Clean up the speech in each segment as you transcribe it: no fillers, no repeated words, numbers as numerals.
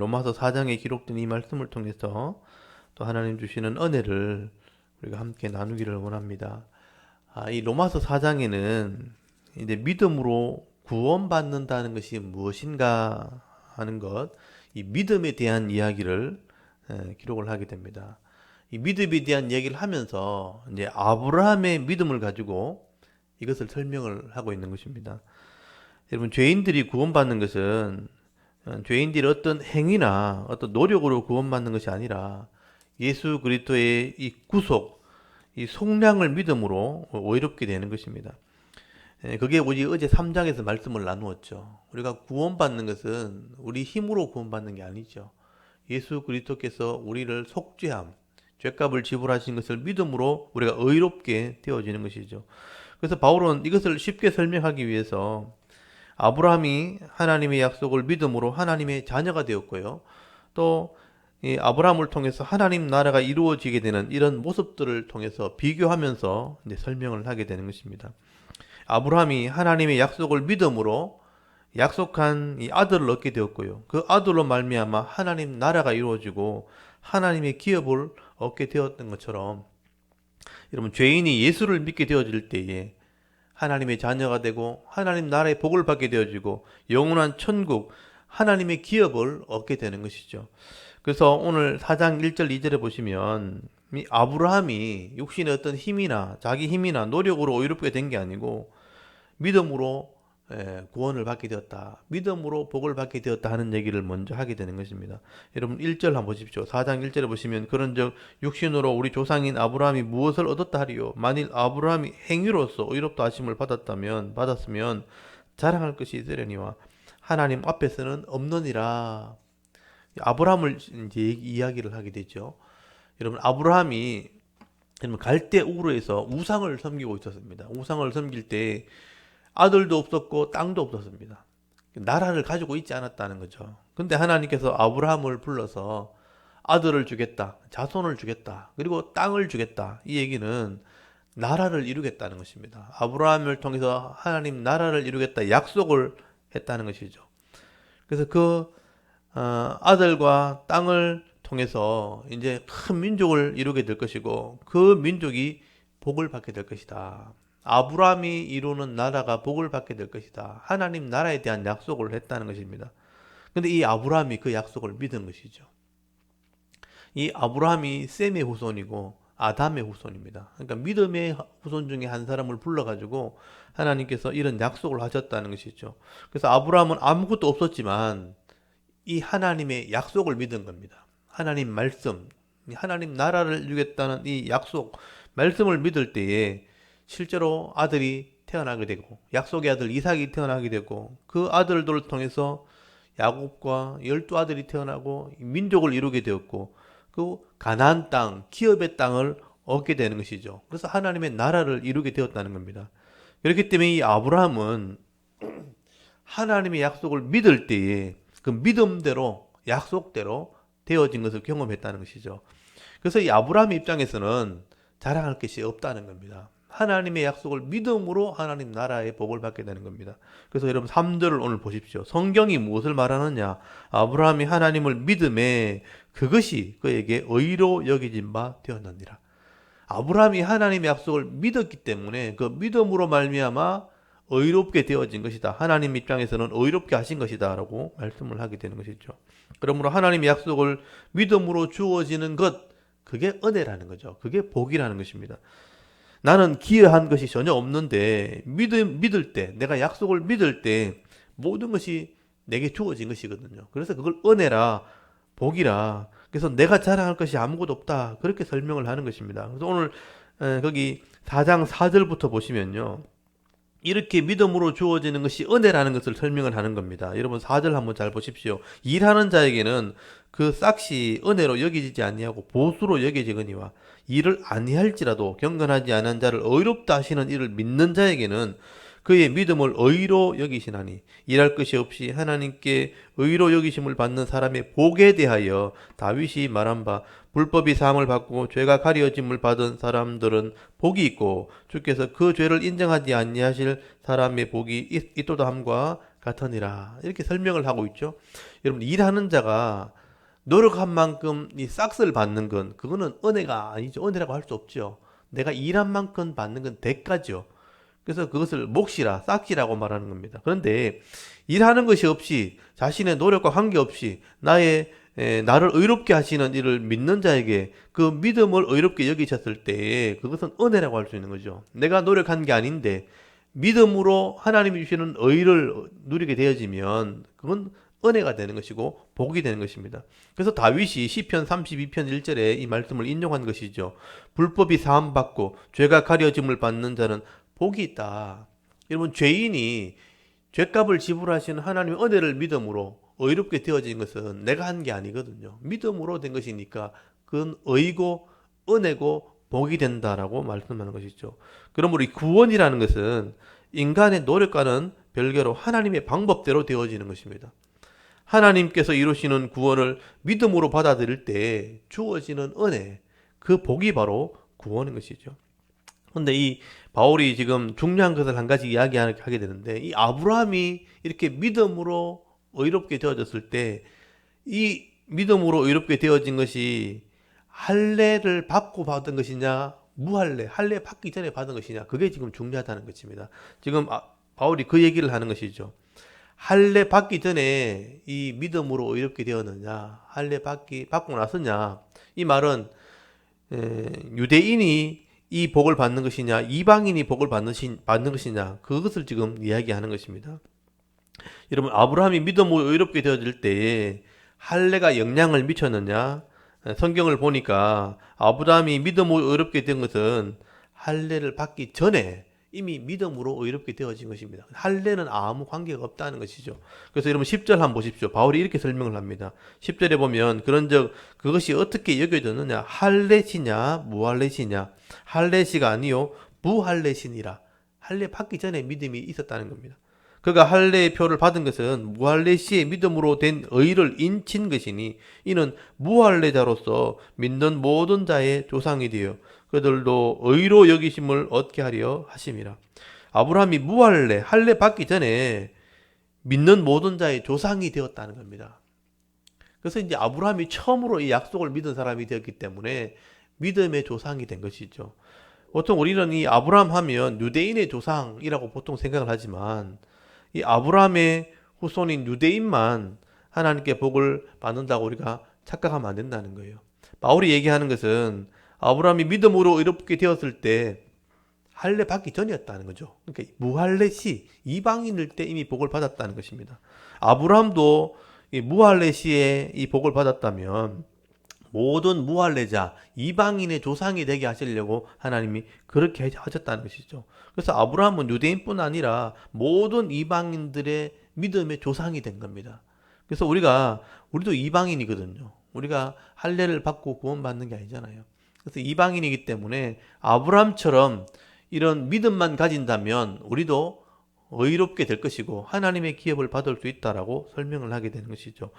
로마서 4장에 기록된 이 말씀을 통해서 또 하나님 주시는 은혜를 우리가 함께 나누기를 원합니다. 이 로마서 4장에는 이제 믿음으로 구원받는다는 것이 무엇인가 하는 것, 이 믿음에 대한 이야기를 기록을 하게 됩니다. 이 믿음에 대한 이야기를 하면서 이제 아브라함의 믿음을 가지고 이것을 설명을 하고 있는 것입니다. 여러분, 죄인들이 구원받는 것은 죄인들이 어떤 행위나 어떤 노력으로 구원받는 것이 아니라 예수 그리스도의 이 구속, 이 속량을 믿음으로 의롭게 되는 것입니다. 그게 우리 어제 3장에서 말씀을 나누었죠. 우리가 구원받는 것은 우리 힘으로 구원받는 게 아니죠. 예수 그리스도께서 우리를 속죄함, 죄값을 지불하신 것을 믿음으로 우리가 의롭게 되어지는 것이죠. 그래서 바울은 이것을 쉽게 설명하기 위해서 아브라함이 하나님의 약속을 믿음으로 하나님의 자녀가 되었고요. 또 이 아브라함을 통해서 하나님 나라가 이루어지게 되는 이런 모습들을 통해서 비교하면서 이제 설명을 하게 되는 것입니다. 아브라함이 하나님의 약속을 믿음으로 약속한 이 아들을 얻게 되었고요. 그 아들로 말미암아 하나님 나라가 이루어지고 하나님의 기업을 얻게 되었던 것처럼, 여러분, 죄인이 예수를 믿게 되어질 때에 하나님의 자녀가 되고 하나님 나라의 복을 받게 되어지고 영원한 천국, 하나님의 기업을 얻게 되는 것이죠. 그래서 오늘 4장 1절 2절에 보시면 이 아브라함이 육신의 어떤 힘이나 자기 힘이나 노력으로 의롭게 된 게 아니고 믿음으로 구원을 받게 되었다, 믿음으로 복을 받게 되었다 하는 얘기를 먼저 하게 되는 것입니다. 여러분 1절 한번 보십시오. 4장 1절에 보시면 그런즉 육신으로 우리 조상인 아브라함이 무엇을 얻었다 하리요? 만일 아브라함이 행위로서 의롭다 하심을 받았으면 자랑할 것이 있으려니와 하나님 앞에서는 없느니라. 아브라함을 이제 이야기를 하게 되죠. 여러분, 아브라함이 갈대 우르에서 우상을 섬기고 있었습니다. 우상을 섬길 때 아들도 없었고 땅도 없었습니다. 나라를 가지고 있지 않았다는 거죠. 근데 하나님께서 아브라함을 불러서 아들을 주겠다, 자손을 주겠다, 그리고 땅을 주겠다. 이 얘기는 나라를 이루겠다는 것입니다. 아브라함을 통해서 하나님 나라를 이루겠다 약속을 했다는 것이죠. 그래서 그 아들과 땅을 통해서 이제 큰 민족을 이루게 될 것이고 그 민족이 복을 받게 될 것이다. 아브라함이 이루는 나라가 복을 받게 될 것이다. 하나님 나라에 대한 약속을 했다는 것입니다. 근데 이 아브라함이 그 약속을 믿은 것이죠. 이 아브라함이 셈의 후손이고 아담의 후손입니다. 그러니까 믿음의 후손 중에 한 사람을 불러가지고 하나님께서 이런 약속을 하셨다는 것이죠. 그래서 아브라함은 아무것도 없었지만 이 하나님의 약속을 믿은 겁니다. 하나님 말씀, 하나님 나라를 이루겠다는 이 약속, 말씀을 믿을 때에 실제로 아들이 태어나게 되고 약속의 아들 이삭이 태어나게 되고 그 아들들을 통해서 야곱과 12아들이 태어나고 민족을 이루게 되었고 그 가나안 땅, 기업의 땅을 얻게 되는 것이죠. 그래서 하나님의 나라를 이루게 되었다는 겁니다. 그렇기 때문에 이 아브라함은 하나님의 약속을 믿을 때에 그 믿음대로 약속대로 되어진 것을 경험했다는 것이죠. 그래서 이 아브라함의 입장에서는 자랑할 것이 없다는 겁니다. 하나님의 약속을 믿음으로 하나님 나라의 복을 받게 되는 겁니다. 그래서 여러분 3절을 오늘 보십시오. 성경이 무엇을 말하느냐? 아브라함이 하나님을 믿음에 그것이 그에게 의로 여겨진 바 되었느니라. 아브라함이 하나님의 약속을 믿었기 때문에 그 믿음으로 말미암아 의롭게 되어진 것이다. 하나님 입장에서는 의롭게 하신 것이다 라고 말씀을 하게 되는 것이죠. 그러므로 하나님의 약속을 믿음으로 주어지는 것, 그게 은혜라는 거죠. 그게 복이라는 것입니다. 나는 기여한 것이 전혀 없는데 믿을 때, 내가 약속을 믿을 때 모든 것이 내게 주어진 것이거든요. 그래서 그걸 은혜라, 복이라, 그래서 내가 자랑할 것이 아무것도 없다, 그렇게 설명을 하는 것입니다. 그래서 오늘 거기 4장 4절부터 보시면요, 이렇게 믿음으로 주어지는 것이 은혜라는 것을 설명을 하는 겁니다. 여러분 4절 한번 잘 보십시오. 일하는 자에게는 그 싹시 은혜로 여기지지 아니하고 보수로 여겨지거니와 일을 아니할지라도 경건하지 않은 자를 의롭다 하시는 이를 믿는 자에게는 그의 믿음을 의로 여기시나니 일할 것이 없이 하나님께 의로 여기심을 받는 사람의 복에 대하여 다윗이 말한 바 불법이 사함을 받고 죄가 가려짐을 받은 사람들은 복이 있고 주께서 그 죄를 인정하지 아니하실 사람의 복이 있도다 함과 같으니라. 이렇게 설명을 하고 있죠. 여러분, 일하는 자가 노력한 만큼 이 싹스를 받는 건 그거는 은혜가 아니죠. 은혜라고 할 수 없죠. 내가 일한 만큼 받는 건 대가죠. 그래서 그것을 몫이라, 싹지라고 말하는 겁니다. 그런데 일하는 것이 없이 자신의 노력과 관계없이 나를 의롭게 하시는 이를 믿는 자에게 그 믿음을 의롭게 여기셨을 때 그것은 은혜라고 할 수 있는 거죠. 내가 노력한 게 아닌데 믿음으로 하나님이 주시는 의를 누리게 되어지면 그건 은혜가 되는 것이고 복이 되는 것입니다. 그래서 다윗이 시편 32편 1절에 이 말씀을 인용한 것이죠. 불법이 사함받고 죄가 가려짐을 받는 자는 복이 있다. 여러분, 죄인이 죄값을 지불하시는 하나님의 은혜를 믿음으로 의롭게 되어진 것은 내가 한 게 아니거든요. 믿음으로 된 것이니까 그건 의고 은혜고 복이 된다라고 말씀하는 것이죠. 그러므로 이 구원이라는 것은 인간의 노력과는 별개로 하나님의 방법대로 되어지는 것입니다. 하나님께서 이루시는 구원을 믿음으로 받아들일 때 주어지는 은혜, 그 복이 바로 구원인 것이죠. 근데 이 바울이 지금 중요한 것을 한 가지 이야기하게 되는데, 이 아브라함이 이렇게 믿음으로 의롭게 되어졌을 때 이 믿음으로 의롭게 되어진 것이 할례를 받고 받은 것이냐, 무할례, 할례 받기 전에 받은 것이냐, 그게 지금 중요하다는 것입니다. 지금 바울이 그 얘기를 하는 것이죠. 할례 받기 전에 이 믿음으로 의롭게 되었느냐, 할례 받고 나서냐, 이 말은 유대인이 이 복을 받는 것이냐, 이방인이 복을 받는 것이냐, 그것을 지금 이야기하는 것입니다. 여러분, 아브라함이 믿음으로 의롭게 되어질 때에 할례가 영향을 미쳤느냐? 성경을 보니까 아브라함이 믿음으로 의롭게 된 것은 할례를 받기 전에 이미 믿음으로 의롭게 되어진 것입니다. 할례는 아무 관계가 없다는 것이죠. 그래서 여러분 10절 한번 보십시오. 바울이 이렇게 설명을 합니다. 10절에 보면 그런즉 그것이 어떻게 여겨졌느냐? 할례시냐 무할례시냐? 할례시가 아니요 무할례시니라. 할례 받기 전에 믿음이 있었다는 겁니다. 그가 할례의 표를 받은 것은 무할례시의 믿음으로 된 의를 인친 것이니 이는 무할례자로서 믿는 모든 자의 조상이 되어 그들도 의로 여기심을 얻게 하려 하심이라. 아브라함이 무할례, 할례 받기 전에 믿는 모든 자의 조상이 되었다는 겁니다. 그래서 이제 아브라함이 처음으로 이 약속을 믿은 사람이 되었기 때문에 믿음의 조상이 된 것이죠. 보통 우리는 이 아브라함 하면 유대인의 조상이라고 보통 생각을 하지만 이 아브라함의 후손인 유대인만 하나님께 복을 받는다고 우리가 착각하면 안 된다는 거예요. 바울이 얘기하는 것은 아브라함이 믿음으로 의롭게 되었을 때 할례 받기 전이었다는 거죠. 그러니까 무할례 시 이방인일 때 이미 복을 받았다는 것입니다. 아브라함도 이 무할례 시에 이 복을 받았다면 모든 무할례자 이방인의 조상이 되게 하시려고 하나님이 그렇게 하셨다는 것이죠. 그래서 아브라함은 유대인뿐 아니라 모든 이방인들의 믿음의 조상이 된 겁니다. 그래서 우리도 이방인이거든요. 우리가 할례를 받고 구원받는 게 아니잖아요. 그래서 이방인이기 때문에 아브라함처럼 이런 믿음만 가진다면 우리도 의롭게 될 것이고 하나님의 기업을 받을 수 있다라고 설명을 하게 되는 것이죠.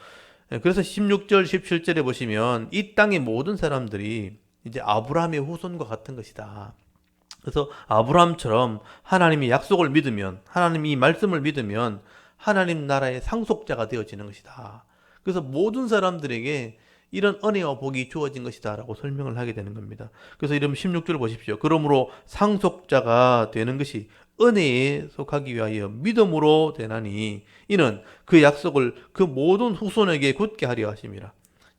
그래서 16절, 17절에 보시면 이 땅의 모든 사람들이 이제 아브라함의 후손과 같은 것이다. 그래서 아브라함처럼 하나님이 약속을 믿으면, 하나님이 이 말씀을 믿으면 하나님 나라의 상속자가 되어지는 것이다. 그래서 모든 사람들에게 이런 은혜와 복이 주어진 것이다 라고 설명을 하게 되는 겁니다. 그래서 이러면 16절 보십시오. 그러므로 상속자가 되는 것이 은혜에 속하기 위하여 믿음으로 되나니 이는 그 약속을 그 모든 후손에게 굳게 하려 하심이라.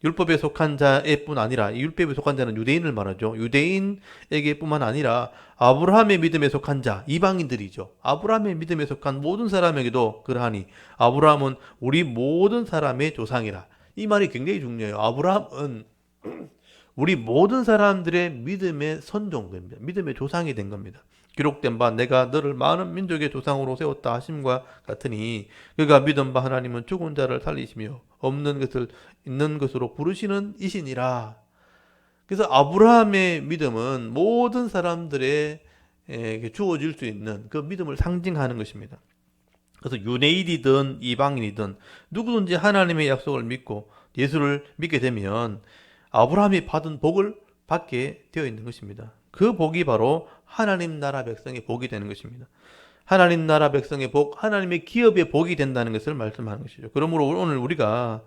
율법에 속한 자뿐 아니라, 율법에 속한 자는 유대인을 말하죠. 유대인에게 뿐만 아니라 아브라함의 믿음에 속한 자, 이방인들이죠. 아브라함의 믿음에 속한 모든 사람에게도 그러하니 아브라함은 우리 모든 사람의 조상이라. 이 말이 굉장히 중요해요. 아브라함은 우리 모든 사람들의 믿음의 선종입니다. 믿음의 조상이 된 겁니다. 기록된 바 내가 너를 많은 민족의 조상으로 세웠다 하심과 같으니 그가 믿은 바 하나님은 죽은 자를 살리시며 없는 것을 있는 것으로 부르시는 이시니라. 그래서 아브라함의 믿음은 모든 사람들의 주어질 수 있는 그 믿음을 상징하는 것입니다. 그래서 유대인이든 이방인이든 누구든지 하나님의 약속을 믿고 예수를 믿게 되면 아브라함이 받은 복을 받게 되어 있는 것입니다. 그 복이 바로 하나님 나라 백성의 복이 되는 것입니다. 하나님 나라 백성의 복, 하나님의 기업의 복이 된다는 것을 말씀하는 것이죠. 그러므로 오늘 우리가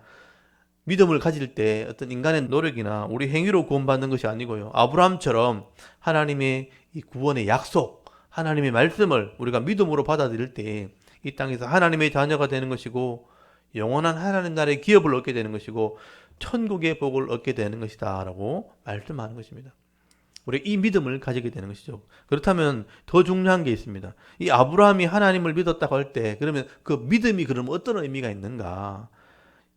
믿음을 가질 때 어떤 인간의 노력이나 우리 행위로 구원받는 것이 아니고요. 아브라함처럼 하나님의 이 구원의 약속, 하나님의 말씀을 우리가 믿음으로 받아들일 때 이 땅에서 하나님의 자녀가 되는 것이고 영원한 하나님 나라의 기업을 얻게 되는 것이고 천국의 복을 얻게 되는 것이다 라고 말씀하는 것입니다. 우리 이 믿음을 가지게 되는 것이죠. 그렇다면 더 중요한 게 있습니다. 이 아브라함이 하나님을 믿었다고 할 때 그러면 그 믿음이 그러면 어떤 의미가 있는가?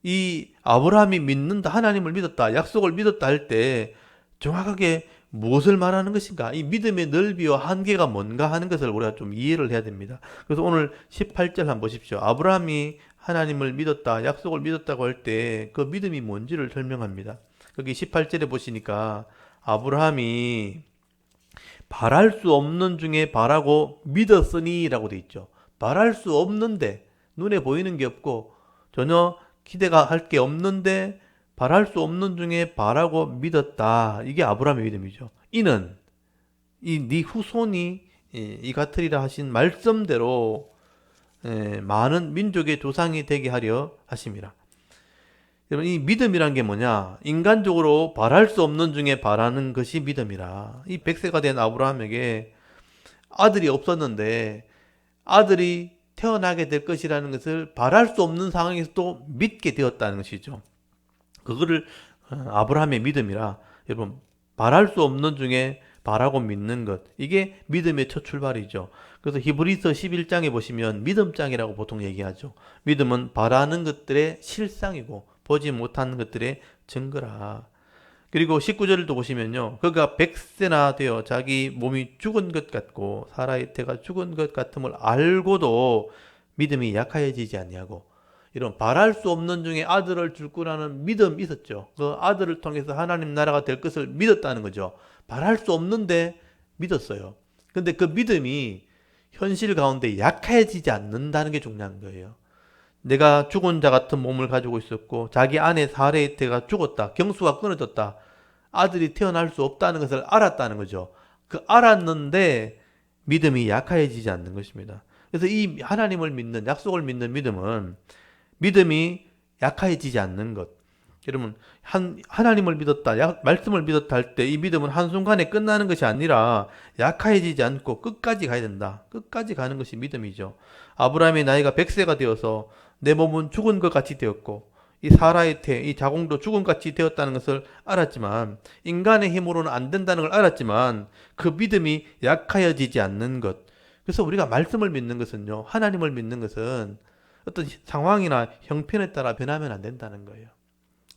이 아브라함이 믿는다, 하나님을 믿었다, 약속을 믿었다 할 때 정확하게 무엇을 말하는 것인가? 이 믿음의 넓이와 한계가 뭔가 하는 것을 우리가 좀 이해를 해야 됩니다. 그래서 오늘 18절 한번 보십시오. 아브라함이 하나님을 믿었다, 약속을 믿었다고 할 때 그 믿음이 뭔지를 설명합니다. 거기 18절에 보시니까 아브라함이 바랄 수 없는 중에 바라고 믿었으니 라고 돼 있죠. 바랄 수 없는데, 눈에 보이는 게 없고 전혀 기대가 할 게 없는데 바랄 수 없는 중에 바라고 믿었다. 이게 아브라함의 믿음이죠. 이는 네 후손이 이 같으리라 하신 말씀대로 많은 민족의 조상이 되게 하려 하심이라. 여러분, 이 믿음이란 게 뭐냐? 인간적으로 바랄 수 없는 중에 바라는 것이 믿음이라. 이 100세가 된 아브라함에게 아들이 없었는데 아들이 태어나게 될 것이라는 것을 바랄 수 없는 상황에서 또 믿게 되었다는 것이죠. 그거를 아브라함의 믿음이라. 여러분, 바랄 수 없는 중에 바라고 믿는 것, 이게 믿음의 첫 출발이죠. 그래서 히브리서 11장에 보시면 믿음장이라고 보통 얘기하죠. 믿음은 바라는 것들의 실상이고 보지 못하는 것들의 증거라. 그리고 19절도 보시면요, 그가 100세나 되어 자기 몸이 죽은 것 같고 사라의 태가 죽은 것 같음을 알고도 믿음이 약하여지지 않냐고. 이런 바랄 수 없는 중에 아들을 줄 거라는 믿음이 있었죠. 그 아들을 통해서 하나님 나라가 될 것을 믿었다는 거죠. 바랄 수 없는데 믿었어요. 근데 그 믿음이 현실 가운데 약해지지 않는다는 게 중요한 거예요. 내가 죽은 자 같은 몸을 가지고 있었고 자기 아내 사라의 태가 죽었다, 경수가 끊어졌다, 아들이 태어날 수 없다는 것을 알았다는 거죠. 그 알았는데 믿음이 약해지지 않는 것입니다. 그래서 이 하나님을 믿는, 약속을 믿는 믿음은 믿음이 약해지지 않는 것. 여러분, 하나님을 믿었다, 말씀을 믿었다 할 때 이 믿음은 한순간에 끝나는 것이 아니라 약해지지 않고 끝까지 가야 된다. 끝까지 가는 것이 믿음이죠. 아브라함의 나이가 100세가 되어서 내 몸은 죽은 것 같이 되었고 이 사라의 태, 이 자궁도 죽은 것 같이 되었다는 것을 알았지만, 인간의 힘으로는 안 된다는 걸 알았지만 그 믿음이 약해지지 않는 것. 그래서 우리가 말씀을 믿는 것은요, 하나님을 믿는 것은 어떤 상황이나 형편에 따라 변하면 안 된다는 거예요.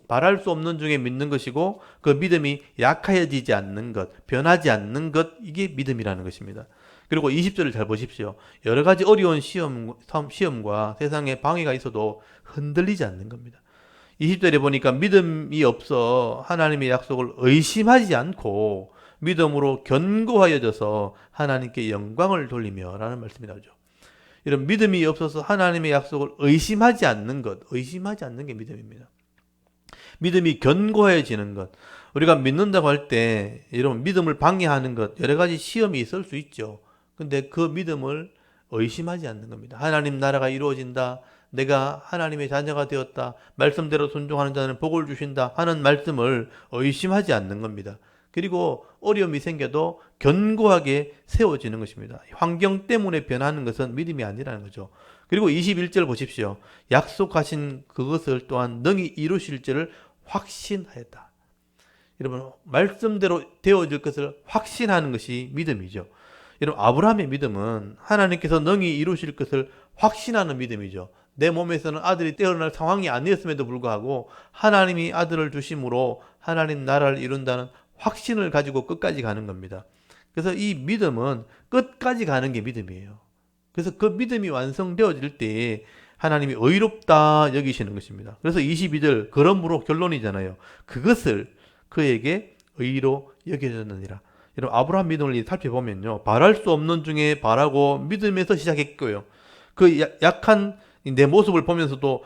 바랄 수 없는 중에 믿는 것이고 그 믿음이 약해지지 않는 것, 변하지 않는 것, 이게 믿음이라는 것입니다. 그리고 20절을 잘 보십시오. 여러 가지 어려운 시험과 세상에 방해가 있어도 흔들리지 않는 겁니다. 20절에 보니까 믿음이 없어 하나님의 약속을 의심하지 않고 믿음으로 견고하여져서 하나님께 영광을 돌리며 라는 말씀이 나오죠. 이런 믿음이 없어서 하나님의 약속을 의심하지 않는 것, 의심하지 않는 게 믿음입니다. 믿음이 견고해지는 것. 우리가 믿는다고 할 때 이런 믿음을 방해하는 것, 여러 가지 시험이 있을 수 있죠. 근데 그 믿음을 의심하지 않는 겁니다. 하나님 나라가 이루어진다, 내가 하나님의 자녀가 되었다, 말씀대로 순종하는 자는 복을 주신다 하는 말씀을 의심하지 않는 겁니다. 그리고 어려움이 생겨도 견고하게 세워지는 것입니다. 환경 때문에 변하는 것은 믿음이 아니라는 거죠. 그리고 21절 보십시오. 약속하신 그것을 또한 능히 이루실 줄을 확신하였다. 여러분, 말씀대로 되어질 것을 확신하는 것이 믿음이죠. 여러분, 아브라함의 믿음은 하나님께서 능히 이루실 것을 확신하는 믿음이죠. 내 몸에서는 아들이 태어날 상황이 아니었음에도 불구하고 하나님이 아들을 주심으로 하나님 나라를 이룬다는 확신을 가지고 끝까지 가는 겁니다. 그래서 이 믿음은 끝까지 가는 게 믿음이에요. 그래서 그 믿음이 완성되어질 때 하나님이 의롭다 여기시는 것입니다. 그래서 22절, 그러므로 결론이잖아요. 그것을 그에게 의로 여겨졌느니라. 여러분, 아브라함 믿음을 살펴보면요, 바랄 수 없는 중에 바라고 믿음에서 시작했고요, 그 약한 내 모습을 보면서도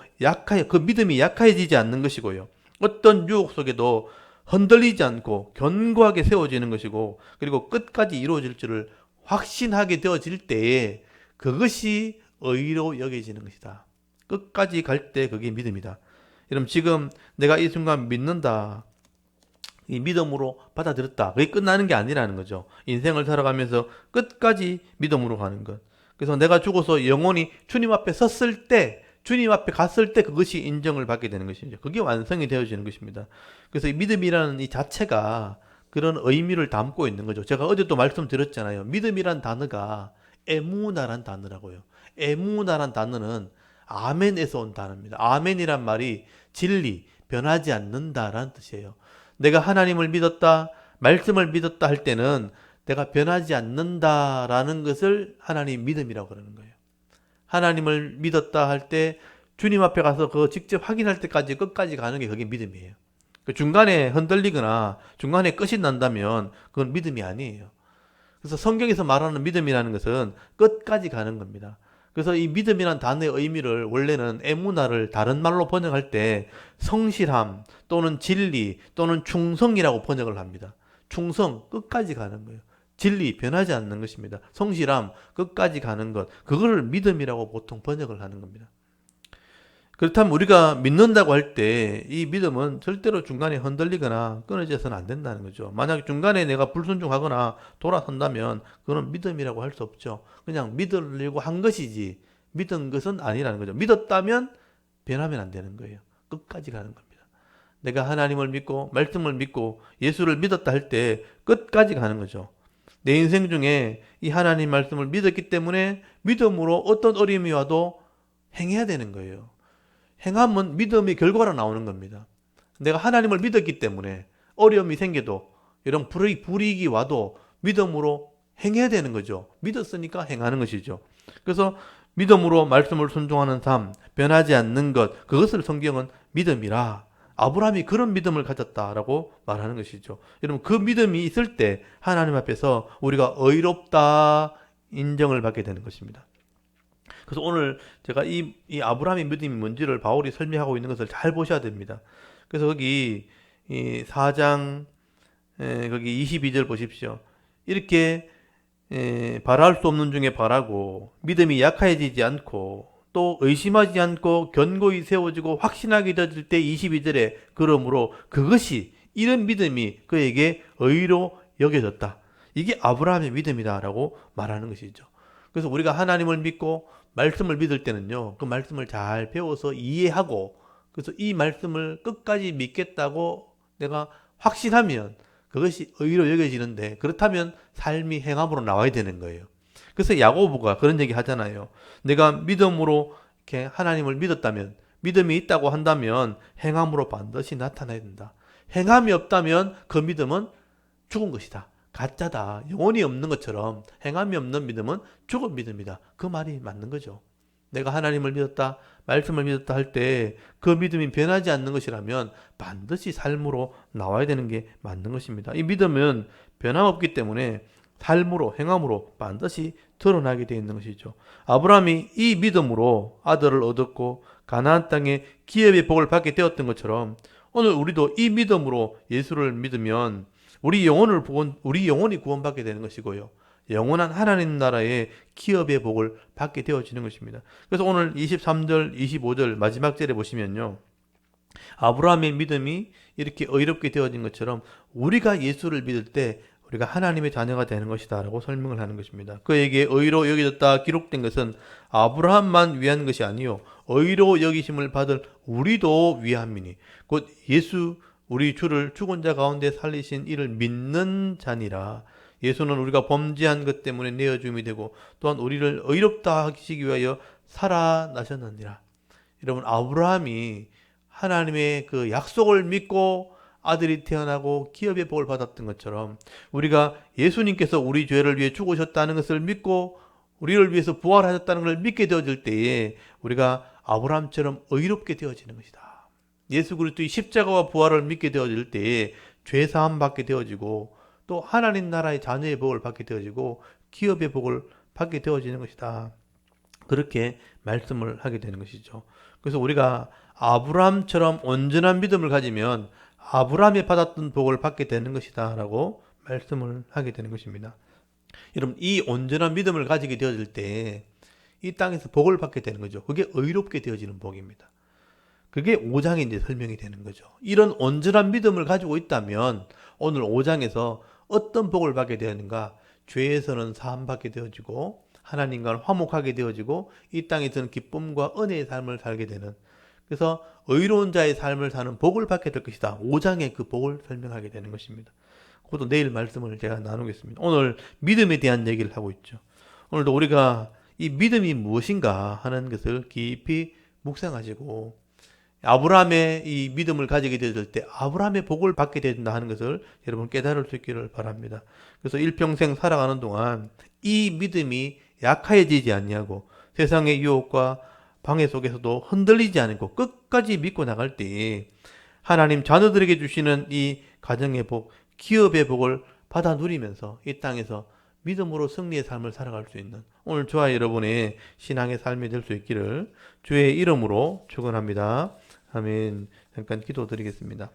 그 믿음이 약해지지 않는 것이고요, 어떤 유혹 속에도 흔들리지 않고 견고하게 세워지는 것이고, 그리고 끝까지 이루어질 줄을 확신하게 되어질 때에 그것이 의로 여겨지는 것이다. 끝까지 갈 때 그게 믿음이다. 여러분 지금 내가 이 순간 믿는다. 이 믿음으로 받아들였다. 그게 끝나는 게 아니라는 거죠. 인생을 살아가면서 끝까지 믿음으로 가는 것. 그래서 내가 죽어서 영원히 주님 앞에 섰을 때, 주님 앞에 갔을 때 그것이 인정을 받게 되는 것이죠. 그게 완성이 되어지는 것입니다. 그래서 이 믿음이라는 이 자체가 그런 의미를 담고 있는 거죠. 제가 어제도 말씀드렸잖아요. 믿음이란 단어가 에무나란 단어라고요. 에무나란 단어는 아멘에서 온 단어입니다. 아멘이란 말이 진리, 변하지 않는다라는 뜻이에요. 내가 하나님을 믿었다, 말씀을 믿었다 할 때는 내가 변하지 않는다라는 것을 하나님 믿음이라고 그러는 거예요. 하나님을 믿었다 할 때 주님 앞에 가서 그거 직접 확인할 때까지 끝까지 가는 게 그게 믿음이에요. 중간에 흔들리거나 중간에 끝이 난다면 그건 믿음이 아니에요. 그래서 성경에서 말하는 믿음이라는 것은 끝까지 가는 겁니다. 그래서 이 믿음이란 단어의 의미를 원래는 에무나를 다른 말로 번역할 때 성실함 또는 진리 또는 충성이라고 번역을 합니다. 충성, 끝까지 가는 거예요. 진리, 변하지 않는 것입니다. 성실함, 끝까지 가는 것. 그거를 믿음이라고 보통 번역을 하는 겁니다. 그렇다면 우리가 믿는다고 할 때 이 믿음은 절대로 중간에 흔들리거나 끊어져서는 안 된다는 거죠. 만약 중간에 내가 불순종하거나 돌아선다면 그건 믿음이라고 할 수 없죠. 그냥 믿으려고 한 것이지 믿은 것은 아니라는 거죠. 믿었다면 변하면 안 되는 거예요. 끝까지 가는 겁니다. 내가 하나님을 믿고 말씀을 믿고 예수를 믿었다 할 때 끝까지 가는 거죠. 내 인생 중에 이 하나님 말씀을 믿었기 때문에 믿음으로 어떤 어려움이 와도 행해야 되는 거예요. 행함은 믿음의 결과로 나오는 겁니다. 내가 하나님을 믿었기 때문에 어려움이 생겨도 이런 불이익이 와도 믿음으로 행해야 되는 거죠. 믿었으니까 행하는 것이죠. 그래서 믿음으로 말씀을 순종하는 삶, 변하지 않는 것, 그것을 성경은 믿음이라. 아브라함이 그런 믿음을 가졌다라고 말하는 것이죠. 여러분 그 믿음이 있을 때 하나님 앞에서 우리가 의롭다 인정을 받게 되는 것입니다. 그래서 오늘 제가 이 아브라함의 믿음이 뭔지를 바울이 설명하고 있는 것을 잘 보셔야 됩니다. 그래서 거기 이 4장 거기 22절 보십시오. 이렇게 바랄 수 없는 중에 바라고 믿음이 약해지지 않고 또 의심하지 않고 견고히 세워지고 확신하게 되어질 때 22절에 그러므로 그것이 이런 믿음이 그에게 의로 여겨졌다. 이게 아브라함의 믿음이다라고 말하는 것이죠. 그래서 우리가 하나님을 믿고 말씀을 믿을 때는요, 그 말씀을 잘 배워서 이해하고, 그래서 이 말씀을 끝까지 믿겠다고 내가 확신하면 그것이 의로 여겨지는데, 그렇다면 삶이 행함으로 나와야 되는 거예요. 그래서 야고보가 그런 얘기 하잖아요. 내가 믿음으로 이렇게 하나님을 믿었다면, 믿음이 있다고 한다면 행함으로 반드시 나타나야 된다. 행함이 없다면 그 믿음은 죽은 것이다. 가짜다. 영혼이 없는 것처럼 행함이 없는 믿음은 죽은 믿음이다. 그 말이 맞는 거죠. 내가 하나님을 믿었다, 말씀을 믿었다 할 때 그 믿음이 변하지 않는 것이라면 반드시 삶으로 나와야 되는 게 맞는 것입니다. 이 믿음은 변함없기 때문에 삶으로, 행함으로 반드시 드러나게 되어 있는 것이죠. 아브라함이 이 믿음으로 아들을 얻었고 가나안 땅에 기업의 복을 받게 되었던 것처럼 오늘 우리도 이 믿음으로 예수를 믿으면 우리 영혼이 구원받게 되는 것이고요. 영원한 하나님 나라의 기업의 복을 받게 되어지는 것입니다. 그래서 오늘 23절, 25절 마지막 절에 보시면요. 아브라함의 믿음이 이렇게 의롭게 되어진 것처럼 우리가 예수를 믿을 때 우리가 하나님의 자녀가 되는 것이다 라고 설명을 하는 것입니다. 그에게 의로 여겨졌다 기록된 것은 아브라함만 위한 것이 아니요 의로 여기심을 받을 우리도 위함이니 곧 예수 우리 주를 죽은 자 가운데 살리신 이를 믿는 자니라. 예수는 우리가 범죄한 것 때문에 내어줌이 되고 또한 우리를 의롭다 하시기 위하여 살아나셨느니라. 여러분 아브라함이 하나님의 그 약속을 믿고 아들이 태어나고 기업의 복을 받았던 것처럼 우리가 예수님께서 우리 죄를 위해 죽으셨다는 것을 믿고 우리를 위해서 부활하셨다는 것을 믿게 되어질 때에 우리가 아브라함처럼 의롭게 되어지는 것이다. 예수 그리스도의 십자가와 부활을 믿게 되어질 때에 죄 사함 받게 되어지고 또 하나님 나라의 자녀의 복을 받게 되어지고 기업의 복을 받게 되어지는 것이다. 그렇게 말씀을 하게 되는 것이죠. 그래서 우리가 아브라함처럼 온전한 믿음을 가지면 아브라함이 받았던 복을 받게 되는 것이다 라고 말씀을 하게 되는 것입니다. 여러분 이 온전한 믿음을 가지게 되어질 때 이 땅에서 복을 받게 되는 거죠. 그게 의롭게 되어지는 복입니다. 그게 5장에 이제 설명이 되는 거죠. 이런 온전한 믿음을 가지고 있다면 오늘 5장에서 어떤 복을 받게 되는가? 죄에서는 사함받게 되어지고 하나님과 화목하게 되어지고 이 땅에서는 기쁨과 은혜의 삶을 살게 되는, 그래서 의로운 자의 삶을 사는 복을 받게 될 것이다. 5장에 그 복을 설명하게 되는 것입니다. 그것도 내일 말씀을 제가 나누겠습니다. 오늘 믿음에 대한 얘기를 하고 있죠. 오늘도 우리가 이 믿음이 무엇인가 하는 것을 깊이 묵상하시고 아브라함의 이 믿음을 가지게 되었을 때 아브라함의 복을 받게 된다 하는 것을 여러분 깨달을 수 있기를 바랍니다. 그래서 일평생 살아가는 동안 이 믿음이 약해지지 않냐고 세상의 유혹과 방해 속에서도 흔들리지 않고 끝까지 믿고 나갈 때 하나님 자녀들에게 주시는 이 가정의 복, 기업의 복을 받아 누리면서 이 땅에서 믿음으로 승리의 삶을 살아갈 수 있는 오늘 저와 여러분의 신앙의 삶이 될 수 있기를 주의 이름으로 축원합니다. 아멘. 잠깐 기도드리겠습니다.